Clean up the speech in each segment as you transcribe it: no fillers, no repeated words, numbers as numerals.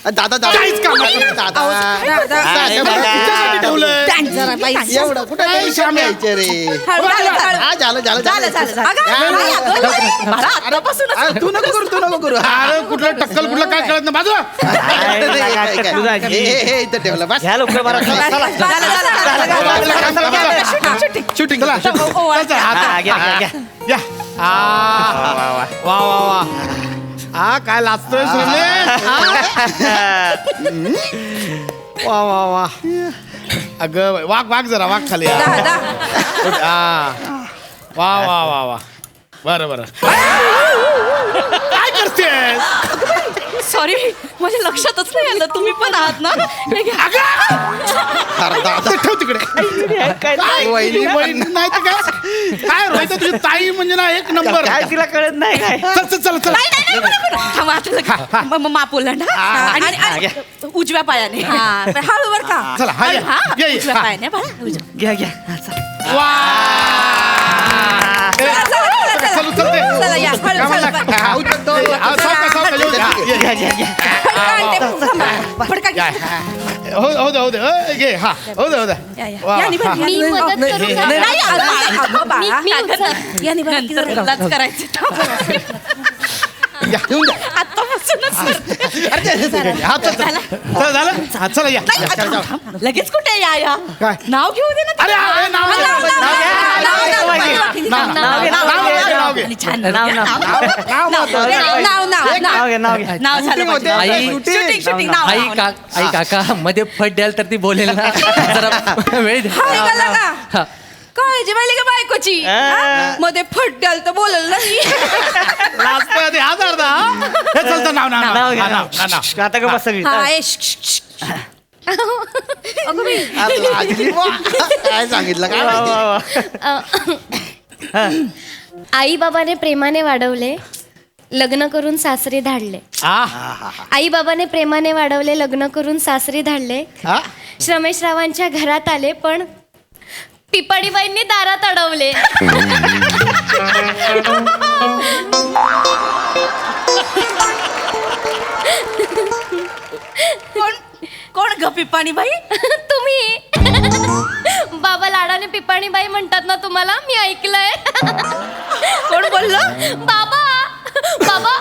दादा दादा काहीच काम नाही दादा एवढं कुठे श्याम यायचे रे झालं तू नको करू अरे कुठलं टक्कल कुठलं काय कळत नाही बाजूला इथं ठेवलं बस शूटिंग चला या वा वा वा हा काय लाजतोय वा वा वा अगं वाघ जरा वाघ खाली वा वा वा वा बरं काय करतेस सॉरी माझ्या लक्षातच नाही आलं तुम्ही पण आहात ना ठेव तिकडे नाही तर काय रोहित तुझी ताई म्हणजे ना एक नंबर काय तिला कळत नाही काय चल माप ओलांडा आणि उजव्या पायाने हळू बर का चला उजव्या पायाने घ्या वा चला या हो दे घे हा हो दे करायचं झालं चला या लगेच कुठे या काय नाव घेऊ दे ना अरे नाव झालं शूटिंग नाव आई काका मध्ये फट द्याल तर ती बोलेल ना जरा वेळ द्या काळजी वाली का बायकोची मध्ये फट द्याल तर बोलल नाही चलतं नाव आता का बस काय सांगितलं काय आई बाबाने प्रेमाने वाढवले लग्न करून सासरी धाडले आई बाबाने प्रेमाने वाढवले लग्न करून सासरी धाडले श्रमेशरावांच्या घरात आले पण पिपाडीबाईंनी दारात अडवले कोण ग पिपाणीबाई तुम्ही बाबा लाडाने पिपाणीबाई म्हणतात ना तुम्हाला मी ऐकलंय कोण बोललं बाबा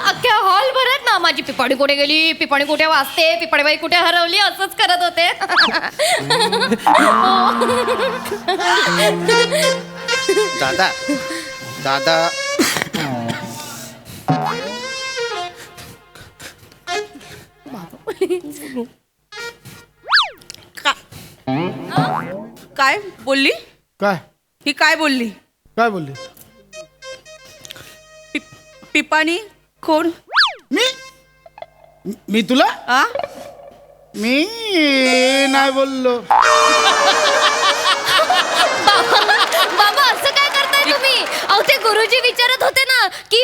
अख्ख्या हॉल भरत ना माझी पिपाणी कुठे गेली पिपाणी कुठे वाजते पिपाणीबाई कुठे हरवली असंच करत होते दादा काय बोलली काय ही काय बोलली पिपाणी कोण मी तुला मी नाही बोललो बाबा असं काय करताय तुम्ही अहो ते गुरुजी विचारत होते ना की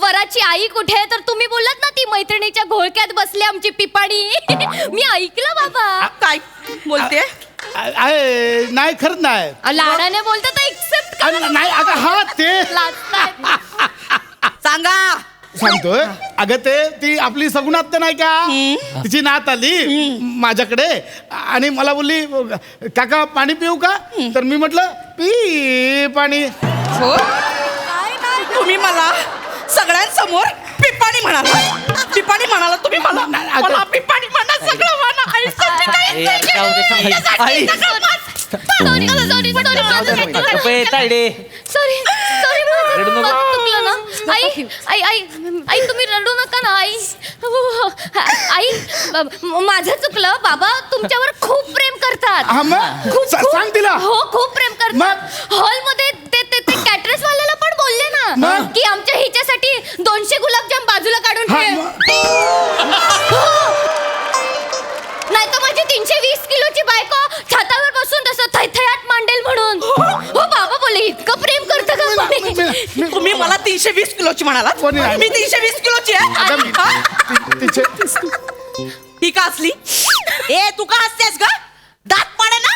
वराची आई कुठे आहे तर तुम्ही बोललात ना ती मैत्रिणीच्या घोळक्यात बसली आमची पिपाणी मी ऐकलं बाबा काय बोलते नाही खरंच नाही लाडाने बोलते तर एक्सेप्ट नाही अगं हा ते सांगा सांगतोय अगं ती आपली सगुण आत्या नाही का तिची नात आली माझ्याकडे आणि मला बोलली काका पाणी पिऊ का तर मी म्हटलं पी पाणी हो तुम्ही मला सगळ्यांसमोर पिपाणी म्हणाला तुम्ही मला पिपाणी म्हणा सगळं म्हणा सॉरी चुकलं ना आई तुम्ही रडू नका ना आई माझं चुकलं बाबा तुमच्यावर खूप प्रेम करतात सांग तिला हो खूप प्रेम करतात हॉलमध्ये ते कॅटरेस वाल्याला पण बोलले ना की आमच्या हिच्यासाठी 200 गुलाबजाम बाजूला काढून ठेव नाही तर माझी 320 किलोची बायको छातावर बसून तसं थैथयात मांडेल म्हणून हो बाबा बोले इतकं प्रेम करतं का तुम्ही मला 320 किलोची म्हणाला मी 320 किलोची आहे ही का असली ए तू का हसतेस ग दात पाडे ना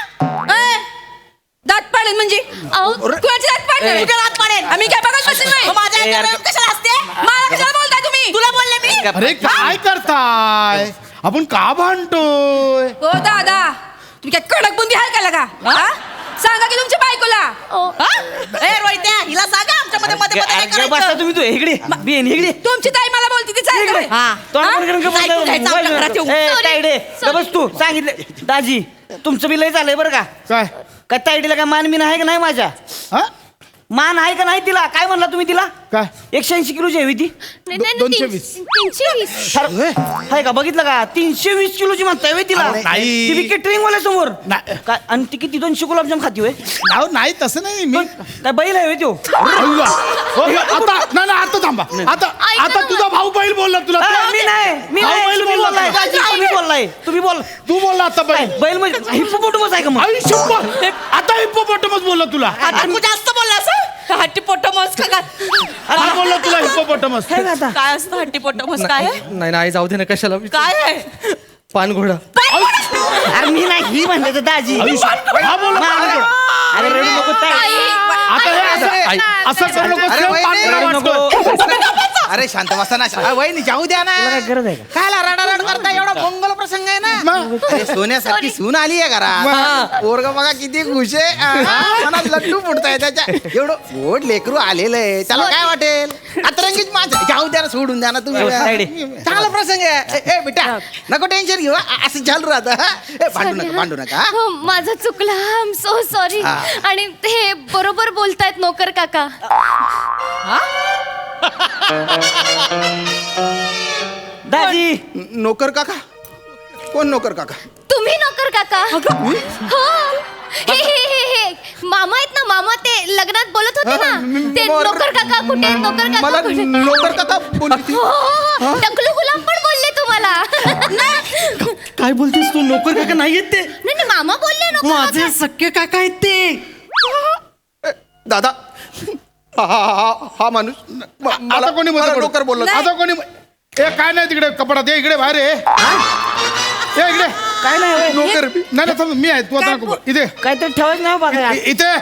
दात पाडेन म्हणजे कुणाची दात पाडेन दात पाडेन आम्ही काय बघत बसेल नाही माझ्या कशाला असते मला कशाला तुला बोलले मी अरे काय करताय आपण का भांडतोय हो दादा तुम्ही काय कडक बुंदी आहे का लगा हा? सांगा की तुमच्या बायकोला हा? ए रोहित्या हिला सांगा आमच्या मध्ये मध्ये मध्ये काय बसता करायचं. तुम्ही तू इकडे बेन इकडे तुमची ताई मला बोलती ती चाल इकडे. हा. तोंड बंद करून नाही, तू घ्यायचं आपल्या घरात येऊन. ए, Sorry, तायडे sorry. बस तू सांगितलं दाजी तुमचं बी लय झालंय बरं का काय काय तायडीला काय मान बिन आहे का नाही माझ्या हा मान आहे का नाही तिला काय म्हणला तुम्ही तिला काय 180 किलोची हवी ती नाही, नाही, 220. 320. आहे का बघितलं का 320 किलोची म्हणताय होय तिला नाही. ती केटरिंग वाल्या समोर नाही. काय आणि ती किती 200 गुलाबजाम खाती होय अहो, नाही तसं नाही मी काय बैल आहे होय त्यो अय्या. हो, आता नाही नाही, आता थांबा आता ऐका आता ना तुझा भाऊ बैल बोलला तुला मी नाही भाऊ बैल तुम्ही बोलला बोललाय तुला. दाजी, तुम्ही बोललाय तुम्ही बोल तू बोलला आता काय, बैल बैल म्हणजे हिप्पोपोटमस आहे का मग आई शप्पथ. आता हिप्पोपोटामस बोलला तुला आता तू जास्त बोललास हं? हट्टी पोटमस का काय? काय बोलला तुला हिप्पोपोटामस हे का आता काय असतं हट्टी पोटमस काय आहे? नाही नाही जाऊ दे ना कशाला काय आहे पानघोडा अरे मी नाही ही म्हणते तर दाजी हा बोलला अरे रडू नको ताई. आता हे असं असं करू नको अरे सेम वहिनी. पानघोडा वाटतोय. अरे शांत बसा ना वहिनी जाऊ द्या ना तुला काय गरज आहे का काय रडारड करता एवढा मंगल प्रसंग आहे ना मग? अरे सोन्यासारखी सून आली आहे घरात पोरग बघा किती खुश आहे मनात लड्डू फुटताय त्याच्या एवढं गोड लेकरू आलेलं आहे त्याला काय वाटेल अतरंगीच माझ जाऊ द्या ना सोडून द्या ना तुम्ही साईड चांगला प्रसंग आहे ए बेटा नको टेन्शन घेऊ असं चालू राहतं ए भांडू नका हो माझं चुकलं आय एम सो सॉरी हा. आणि हे बरोबर बोलतायत नोकर काका दाजी नोकर काका कोण नोकर काका तुम्ही नोकर काका हो हे मामा आहेत ना मामा ते लग्नात बोलत होते ना ते नोकर काका कुठे आहेत? नोकर काका मला कुठे आहेत? नोकर काका बोलती हो, हो, हो. टकलू गुलाम पण बोलले तुम्हाला नाही काय बोलतेस तू नोकर काका नाही येत ते नाही, मामा बोलले नोकर माझे काका. सख्खे काका आहेत ते दादा हा माणूस आता कोणी मध्ये पडू? नोकर बोलला आता कोणी ए काय नाही तिकडे कपडात ये इकडे बाहेर ये इकडे काय नाही होय. नोकर नाही नाही थांब, मी आहे तू आता नको बोल. इथे काहीतरी ठेवायचं नाही हो बघा इथे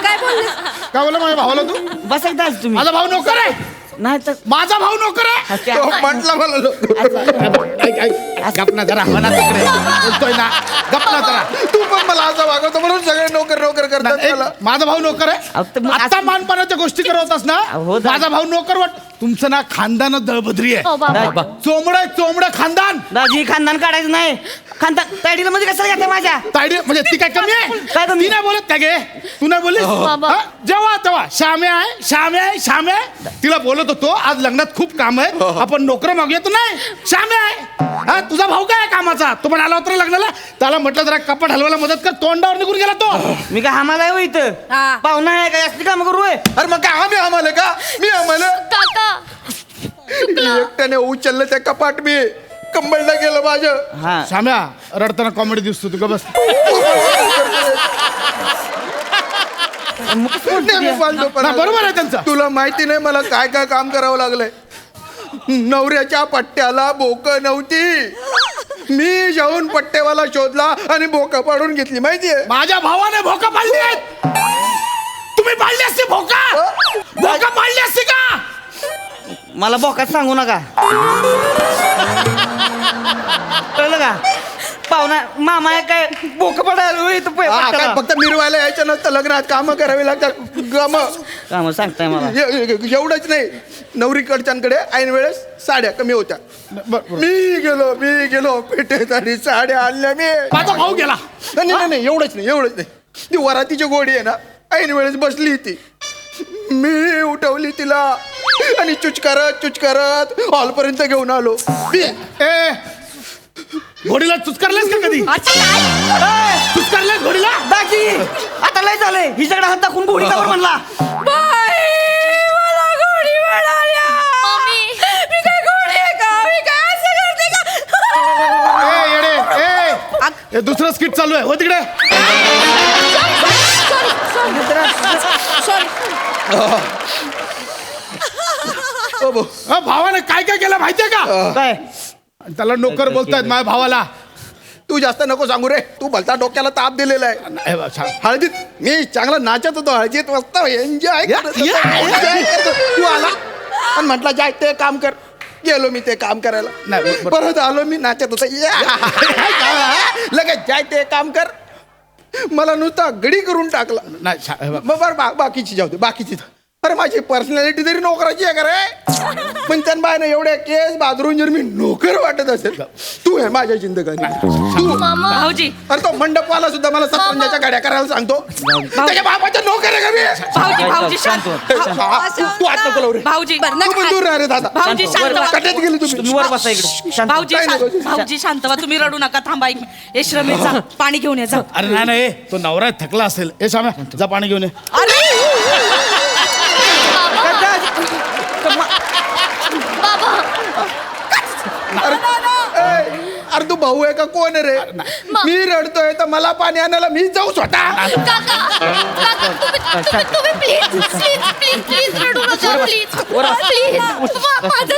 काय बोलले काय बोला माझ्या भावाला तू बस एकदा तुम्ही माझा भाऊ नोकर आहे नाही तर माझा भाऊ नोकर आहे तो म्हटला मला नोकर ऐक, ऐक. गप ना जरा हो ना तिकडे बोलतोय ना गप ना जरा तू पण मला असं वागवतो म्हणून सगळे नोकर नोकर करतात एक, मला माझा भाऊ नोकर अहो, तर आहे मग आता असं- मानपानाच्या गोष्टी करत असना हो, दा- माझा भाऊ नोकर वाट तुमचं ना खानदान दळभद्री आहे हो बाबा चोमडं खानदान दाजी खानदान काढायचं नाही खानदान तायडीला मध्ये कसं घेते माझ्या तायडी म्हणजे ती काय कमी आहे काय कमी? ती नाही बोलत का गे तू नाही बोललीस बाबा. हा? जेव्हा तेव्हा श्यामे आहे तिला बोलत होतो आज लग्नात खूप काम आहे आपण नोकर मागूया तू नाही श्यामे आहे हा तुझा भाऊ काय आहे कामाचा तो पण आला होता ना लग्नाला त्याला म्हटलं जरा कपाट हलवायला मदत कर तोंडावर निघून गेला तो मी काय हमाला आहे हो इथं हा. पाहुणा आहे काय असली काम करू होय? अरे मग काय आम्ही आम्हाला का मी आम्हाला काका एकट्याने उचललं त्या कपाट मी कंबळला गेलं माझं हा श्याम्या रडताना कॉमेडी दिसतो तू का बस नेहमी फालतूपणा. ना, बरोबर आहे त्यांचं. तुला माहिती नाही मला काय काय काम करावं लागलंय नवऱ्याच्या पट्ट्याला बोक नव्हती मी जाऊन पट्टेवाला शोधला आणि बोका पाडून घेतली माहितीये माझ्या भावाने भोका पाडली आहेत तुम्ही पाडली असते भोका पाडली असते का मला बोकात सांगू नका कळलं का पाहुणा मामा आहे काय बोक पडायला होय इथं हा, काय पट्ट्याला. फक्त मिरवायला यायचं नसतं लग्नात कामं करावी लागतात गम काम सांगताय मला एवढंच नाही नवरीकडच्यांकडे ऐन वेळेस साड्या कमी होत्या मी गेलो पेठेत आणि साड्या आणल्या मी माझा भाऊ गेला नाही एवढंच नाही ती वरातीची गोडी आहे ना ऐन वेळेस बसली ती मी उठवली तिला आणि चुचकारत हॉलपर्यंत घेऊन आलो ए घोडीला चुचकारलेस का कधी चुचकारलेस घोडीला दाजी आता लय झालंय हिच्याकडे हात दाखवून गोळी कावर म्हणला मला घोडी म्हणाल्या मी काय घोडी आहे का मी काय असं करते का ए येडे ए दुसरं स्किट चालू आहे हो तिकडे भावाने काय काय केलं माहितीये का काय त्याला नोकर बोलतायत माझ्या भावाला तू जास्त नको सांगू रे तू भलता डोक्याला ताप दिलेला आहे ए, बा, छान. हळदीत मी चांगला नाचत होतो हळदीत मस्त एन्जॉय तू आला आणि म्हटलं जाय ते काम कर गेलो मी ते काम करायला नाही, बरोबर. परत आलो मी नाचत होता लगेच जाय ते काम कर मला नुसता गडी करून टाकला नाही मग बरं बाकीची जाऊ दे बाकीची अरे माझी पर्सनॅलिटी तरी नोकराची आहे का रे पण त्या बायनं एवढ्या केस बाजरून जर मी नोकर वाटत असेल तू आहे माझ्या जिंदगानी तू मामा भाऊजी अरे तो मंडपवाला सुद्धा मला सतरंजाच्या गाड्या करायला सांगतो त्याच्या बाबाचा नोकर आहे का मी भाऊजी शांत तू आत नको लावू रे. भाऊजी तू पण दूर राह रे दादा भाऊजी शांत व्हा. कट्यात गेली तुम्ही तुम्ही वर बसा इकडे शांत. भाऊजी काय नाही, शांत- भाऊजी शांत व्हा तुम्ही रडू नका थांबा एक मिनिट. ए श्रमेश जा पाणी घेऊन ये जा अरे नाही नाही तो नवरा थकला असेल ए साम्या जा पाणी घेऊन ये बाबा अरे तू भाऊ आहे का कोण आहे रे मी रडतोय तर मला पाणी आणायला मी जाऊ स्वतः काका काका तुम्ही प्लीज प्लीज प्लीज प्लीज रडू नका प्लीज प्लीज माझं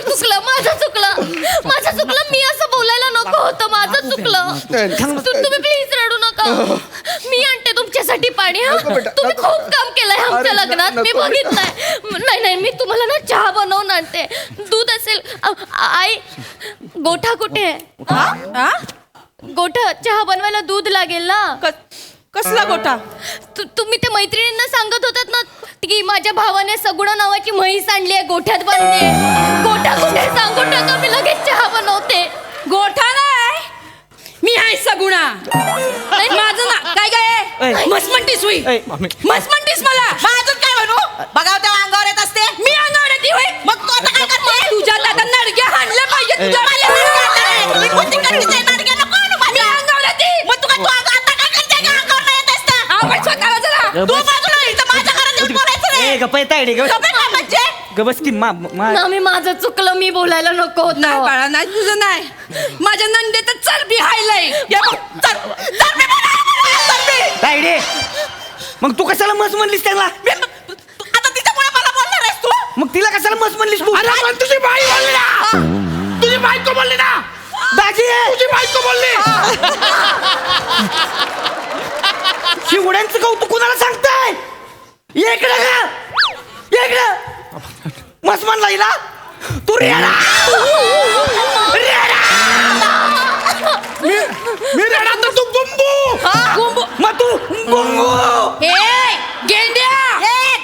चुकलं मी असं बोलायला नको होतं माझं चुकलं तुम्ही प्लीज रडू नका मी आणते तुमच्यासाठी पाणी हा नको बेटा, तुम्ही नको. खूप काम केलंय आमच्या अरे, लग्नात मी नको बेटा. बघितलंय नाही मी तुम्हाला ना चहा बनवून आणते दूध असेल आई गोठा कुठे आहे हा? गोठा चहा बनवायला दूध लागेल ना कसला गोठा तुम्ही ते मैत्रिणींना सांगत होतात ना की माझ्या भावाने सगुणा नावाची म्हैस आणली आहे गोठ्यात बांधली गोठा कुठे सांगून टाका मी लगेच चहा बनवते गोठा नाही मी आहे सगुणा माझं ना काय काय मस्त म्हणतीस हुई ऐ, मस्त म्हणतीस मला माझं काय म्हणू बघाव तेव्हा अंगावर येत असते मी अंगावर येते होय मग तू आता काय करते तुझ्या दादा नडग्या हाणल्या पाहिजे तुझ्या माझ्या नडग्या हाणल्या. मी कोणती करते नडग्या नको आणू माझ्या. मी अंगावर येते मग तू काय तू आता काय करते का अंगावर नाही येत असता आपण स्वतःला जरा तू बाजूला इथं माझ्या घरात येऊन बोलायचं ए नाही गप्पा येता इकडे गप्प. गप्प काय म्हणजे गबस की ना मी माझं चुकलं मी बोलायला नको नाही होतं बाळा नाही तुझं नाही माझ्या नंदे तर चरबी हायलंय या बघ, चरबी म्हणाला, चरबी. तायडे मग तू कशाला मस म्हणलीस त्याला आता तिच्यामुळे मला बोलणार आहेस तू मग तिला कशाला मस म्हणलीस तू अरे पण तुझी बाई बोलली ना तुझी बायको बोलली ना दाजी तुझी बायको बोलली शिवड्यांचं कौतुक कुणाला सांगताय इकडे का इकडे मस म्हणला हिला तू रेडा मी रेडा तर तू बुंबू मग तू गुंगू गेंड्या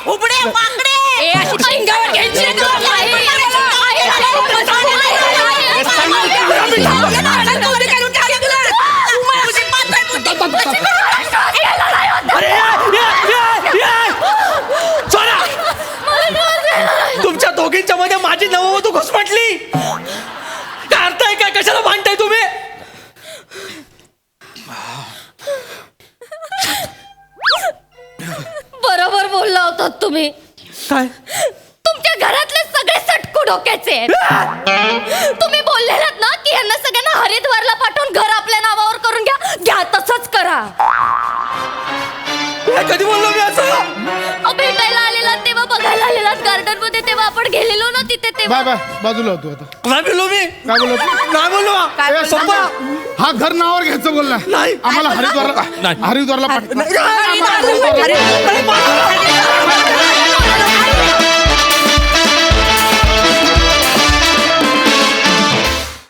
उबडे पाकडे अशी शिंगावर घ्यायची रे तुला. तुमच्या दोघींच्या मध्ये माझी नववधू घुसमटली काय अर्थ आहे काय कशाला भांडताय तुम्ही बरोबर बोलला होतात तुम्ही काय तुमच्या घरातले सगळे सटकू डोक्याचे आहेत. तुम्ही बोललेलात ना की यांना सगळ्यांना हरिद्वारला पाठवून घर आपल्या नावावर करून घ्या तसंच करा कधी बोललो मी असं भेटायला आलेला तेव्हा बघायला आलेलात गार्डन मध्ये तेव्हा आपण गेलेलो ना तिथे तेव्हा बाय बाय बाजूला होतो आता काय बोललो मी काय बोलत काय बोललो ए, सोप्पा हा घर नावावर घ्यायचं बोलला नाही. आम्हाला हरिद्वारला नाही. हरिद्वारला पाठ- हरिद्वारला-